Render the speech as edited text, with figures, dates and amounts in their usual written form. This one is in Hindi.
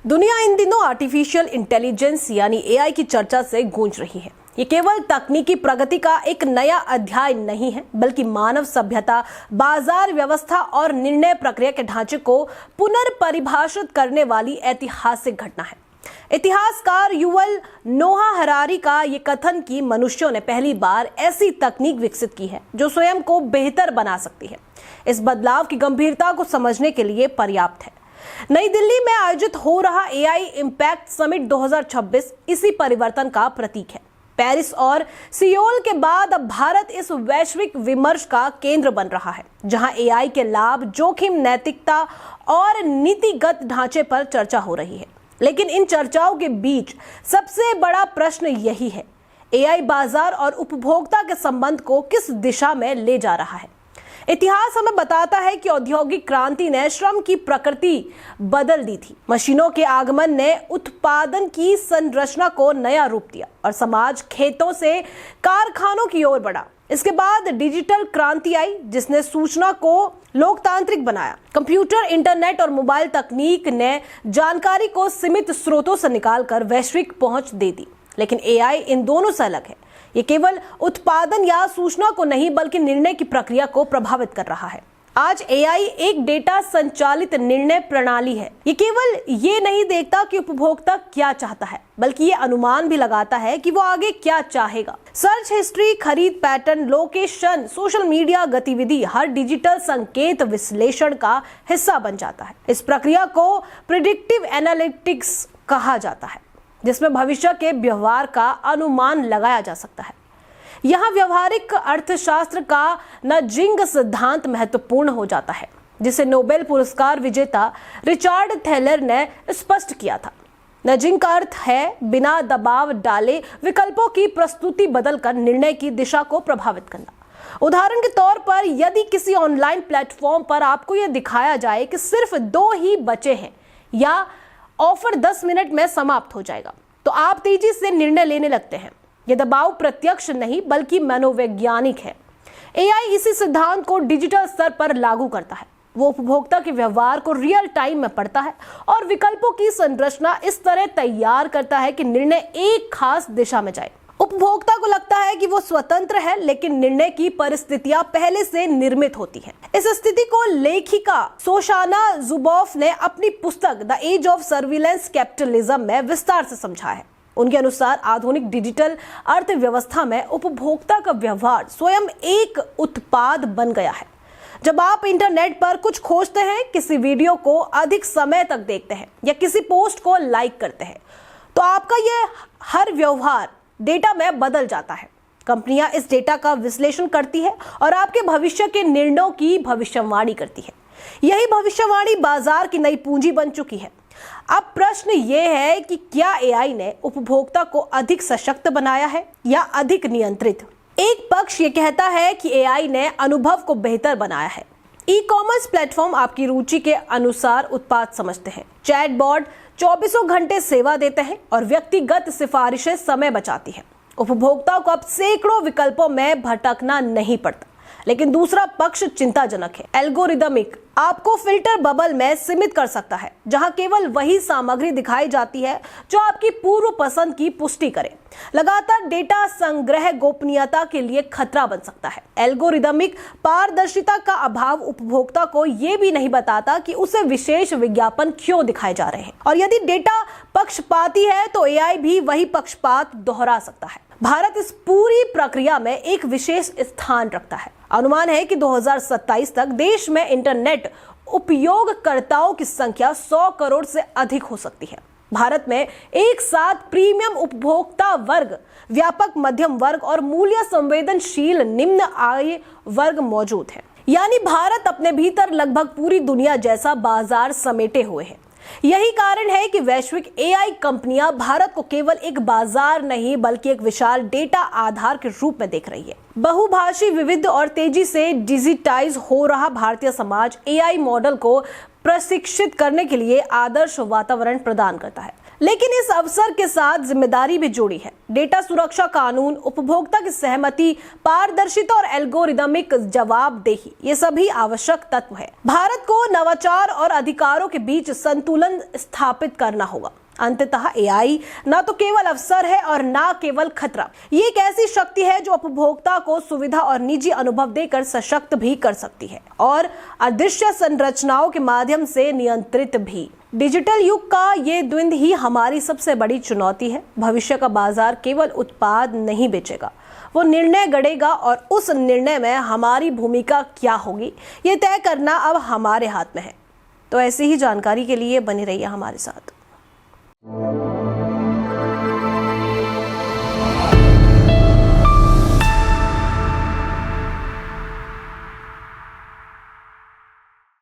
दुनिया इन दिनों आर्टिफिशियल इंटेलिजेंस यानी एआई की चर्चा से गूंज रही है। ये केवल तकनीकी प्रगति का एक नया अध्याय नहीं है, बल्कि मानव सभ्यता, बाजार व्यवस्था और निर्णय प्रक्रिया के ढांचे को पुनर्परिभाषित करने वाली ऐतिहासिक घटना है। इतिहासकार युवल नोआ हरारी का ये कथन कि मनुष्यों ने पहली बार ऐसी तकनीक विकसित की है जो स्वयं को बेहतर बना सकती है, इस बदलाव की गंभीरता को समझने के लिए पर्याप्त है। नई दिल्ली में आयोजित हो रहा एआई इंपैक्ट समिट 2026 इसी परिवर्तन का प्रतीक है। पेरिस और सियोल के बाद अब भारत इस वैश्विक विमर्श का केंद्र बन रहा है, जहां एआई के लाभ, जोखिम, नैतिकता और नीतिगत ढांचे पर चर्चा हो रही है। लेकिन इन चर्चाओं के बीच सबसे बड़ा प्रश्न यही है, एआई बाजार और उपभोक्ता के संबंध को किस दिशा में ले जा रहा है। इतिहास हमें बताता है कि औद्योगिक क्रांति ने श्रम की प्रकृति बदल दी थी। मशीनों के आगमन ने उत्पादन की संरचना को नया रूप दिया और समाज खेतों से कारखानों की ओर बढ़ा। इसके बाद डिजिटल क्रांति आई, जिसने सूचना को लोकतांत्रिक बनाया। कंप्यूटर, इंटरनेट और मोबाइल तकनीक ने जानकारी को सीमित स्रोतों से निकालकर वैश्विक पहुंच दे दी। लेकिन एआई इन दोनों से अलग है। ये केवल उत्पादन या सूचना को नहीं, बल्कि निर्णय की प्रक्रिया को प्रभावित कर रहा है। आज एआई एक डेटा संचालित निर्णय प्रणाली है। ये केवल ये नहीं देखता कि उपभोक्ता क्या चाहता है, बल्कि ये अनुमान भी लगाता है कि वो आगे क्या चाहेगा। सर्च हिस्ट्री, खरीद पैटर्न, लोकेशन, सोशल मीडिया गतिविधि, हर डिजिटल संकेत विश्लेषण का हिस्सा बन जाता है। इस प्रक्रिया को प्रिडिक्टिव एनालिटिक्स कहा जाता है, जिसमें भविष्य के व्यवहार का अनुमान लगाया जा सकता है। यहाँ व्यवहारिक अर्थशास्त्र का नजिंग सिद्धांत महत्वपूर्ण हो जाता है, जिसे नोबेल पुरस्कार विजेता रिचर्ड थैलर ने स्पष्ट किया था। नजिंग का अर्थ है बिना दबाव डाले विकल्पों की प्रस्तुति बदलकर निर्णय की दिशा को प्रभावित करना। उदाहरण के तौर पर, यदि किसी ऑनलाइन प्लेटफॉर्म पर आपको यह दिखाया जाए कि सिर्फ 2 ही बचे हैं या ऑफर 10 मिनट में समाप्त हो जाएगा, तो आप तेजी से निर्णय लेने लगते हैं। यह दबाव प्रत्यक्ष नहीं, बल्कि मनोवैज्ञानिक है। एआई इसी सिद्धांत को डिजिटल स्तर पर लागू करता है। वो उपभोक्ता के व्यवहार को रियल टाइम में पढ़ता है और विकल्पों की संरचना इस तरह तैयार करता है कि निर्णय एक खास दिशा में जाए। उपभोक्ता को लगता है कि वो स्वतंत्र है, लेकिन निर्णय की परिस्थितियां पहले से निर्मित होती हैं। इस स्थिति को लेखिका शोशाना जुबॉफ ने अपनी पुस्तक the age of surveillance capitalism में विस्तार से समझा है। उनके अनुसार आधुनिक डिजिटल अर्थव्यवस्था में उपभोक्ता का व्यवहार स्वयं एक उत्पाद बन गया है। जब आप इंटरनेट पर कुछ खोजते हैं, किसी वीडियो को अधिक समय तक देखते हैं या किसी पोस्ट को लाइक करते हैं, तो आपका यह हर व्यवहार डेटा में बदल जाता है। कंपनियां इस डेटा का विश्लेषण करती है और आपके भविष्य के निर्णयों की भविष्यवाणी करती है। यही भविष्यवाणी बाजार की नई पूंजी बन चुकी है। अब प्रश्न ये है कि क्या एआई ने उपभोक्ता को अधिक सशक्त बनाया है या अधिक नियंत्रित? एक पक्ष ये कहता है कि एआई ने अनुभव को बेहतर बनाया है। ई-कॉमर्स प्लेटफॉर्म आपकी रुचि के अनुसार उत्पाद समझते हैं। चैटबॉट 24 घंटे सेवा देते हैं और व्यक्तिगत सिफारिशें समय बचाती हैं। उपभोक्ता को अब सैकड़ों विकल्पों में भटकना नहीं पड़ता। लेकिन दूसरा पक्ष चिंताजनक है। एल्गोरिदमिक आपको फिल्टर बबल में सीमित कर सकता है, जहां केवल वही सामग्री दिखाई जाती है जो आपकी पूर्व पसंद की पुष्टि करे। लगातार डेटा संग्रह गोपनीयता के लिए खतरा बन सकता है। एल्गोरिदमिक पारदर्शिता का अभाव उपभोक्ता को यह भी नहीं बताता कि उसे विशेष विज्ञापन क्यों दिखाए जा रहे हैं, और यदि डेटा पक्षपाती है तो एआई भी वही पक्षपात दोहरा सकता है। भारत इस पूरी प्रक्रिया में एक विशेष स्थान रखता है। अनुमान है कि 2027 तक देश में इंटरनेट उपयोगकर्ताओं की संख्या 100 करोड़ से अधिक हो सकती है। भारत में एक साथ प्रीमियम उपभोक्ता वर्ग, व्यापक मध्यम वर्ग और मूल्य संवेदनशील निम्न आय वर्ग मौजूद है। यानी भारत अपने भीतर लगभग पूरी दुनिया जैसा बाजार समेटे हुए है। यही कारण है कि वैश्विक एआई कंपनियां भारत को केवल एक बाजार नहीं, बल्कि एक विशाल डेटा आधार के रूप में देख रही है। बहुभाषी, विविध और तेजी से डिजिटाइज हो रहा भारतीय समाज एआई मॉडल को प्रशिक्षित करने के लिए आदर्श वातावरण प्रदान करता है। लेकिन इस अवसर के साथ जिम्मेदारी भी जुड़ी है। डेटा सुरक्षा कानून, उपभोक्ता की सहमति, पारदर्शिता और एल्गोरिदमिक जवाबदेही, ये सभी आवश्यक तत्व है। भारत को नवाचार और अधिकारों के बीच संतुलन स्थापित करना होगा। अंततः एआई ना तो केवल अवसर है और ना केवल खतरा। ये एक ऐसी शक्ति है जो उपभोक्ता को सुविधा और निजी अनुभव देकर सशक्त भी कर सकती है और अदृश्य संरचनाओं के माध्यम से नियंत्रित भी। डिजिटल युग का ये द्वंद ही हमारी सबसे बड़ी चुनौती है। भविष्य का बाजार केवल उत्पाद नहीं बेचेगा, वो निर्णय गढ़ेगा और उस निर्णय में हमारी भूमिका क्या होगी ये तय करना अब हमारे हाथ में है। तो ऐसी ही जानकारी के लिए बने रहिए हमारे साथ।